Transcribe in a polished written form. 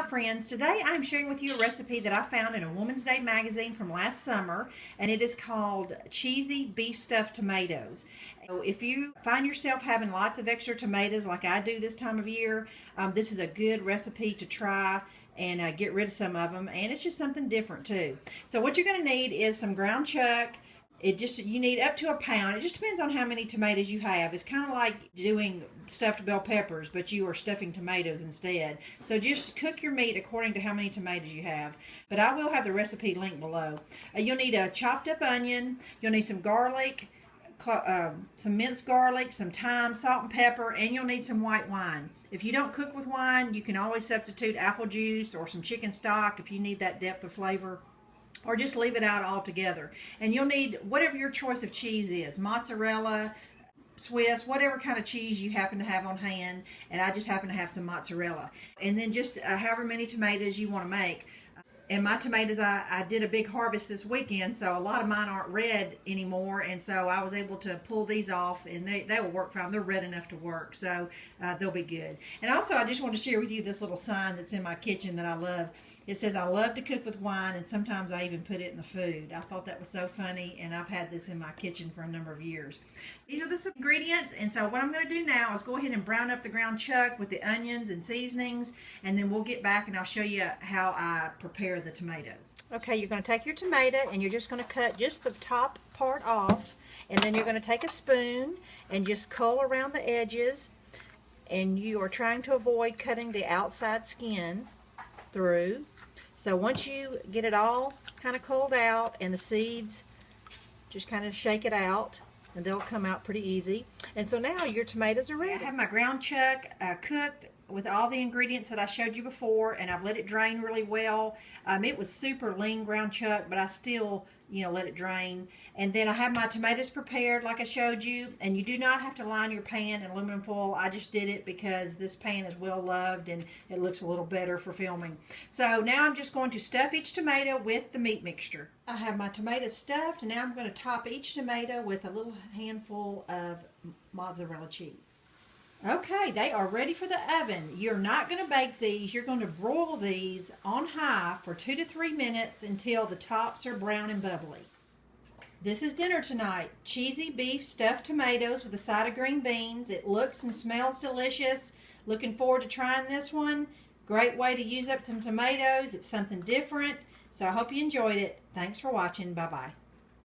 friends. Today I'm sharing with you a recipe that I found in a Woman's Day magazine from last summer, and it is called cheesy beef stuffed tomatoes. So if you find yourself having lots of extra tomatoes like I do this time of year, this is a good recipe to try and get rid of some of them, and it's just something different too. So what you're going to need is some ground chuck. You need up to a pound. It just depends on how many tomatoes you have. It's kind of like doing stuffed bell peppers, but you are stuffing tomatoes instead. So just cook your meat according to how many tomatoes you have. But I will have the recipe linked below. You'll need a chopped up onion. You'll need some garlic, some minced garlic, some thyme, salt and pepper, and you'll need some white wine. If you don't cook with wine, you can always substitute apple juice or some chicken stock if you need that depth of flavor, or just leave it out altogether. And you'll need whatever your choice of cheese is, mozzarella, Swiss, whatever kind of cheese you happen to have on hand, and I just happen to have some mozzarella. And then just however many tomatoes you want to make. And my tomatoes, I did a big harvest this weekend, so a lot of mine aren't red anymore, and so I was able to pull these off, and they will work fine. They're red enough to work, so they'll be good. And also, I just want to share with you this little sign that's in my kitchen that I love. It says, "I love to cook with wine, and sometimes I even put it in the food." I thought that was so funny, and I've had this in my kitchen for a number of years. These are the ingredients, and so what I'm going to do now is go ahead and brown up the ground chuck with the onions and seasonings, and then we'll get back and I'll show you how I prepare the tomatoes. Okay, you're going to take your tomato and you're just going to cut just the top part off, and then you're going to take a spoon and just cull around the edges, and you are trying to avoid cutting the outside skin through. So once you get it all kind of culled out and the seeds, just kind of shake it out and they'll come out pretty easy. And so now your tomatoes are ready. I have my ground chuck cooked with all the ingredients that I showed you before, and I've let it drain really well. It was super lean ground chuck, but I still, let it drain. And then I have my tomatoes prepared like I showed you, and you do not have to line your pan in aluminum foil. I just did it because this pan is well loved and it looks a little better for filming. So now I'm just going to stuff each tomato with the meat mixture. I have my tomatoes stuffed, and now I'm going to top each tomato with a little handful of mozzarella cheese. Okay, they are ready for the oven. You're not going to bake these. You're going to broil these on high for 2 to 3 minutes until the tops are brown and bubbly. This is dinner tonight. Cheesy beef stuffed tomatoes with a side of green beans. It looks and smells delicious. Looking forward to trying this one. Great way to use up some tomatoes. It's something different. So I hope you enjoyed it. Thanks for watching. Bye-bye.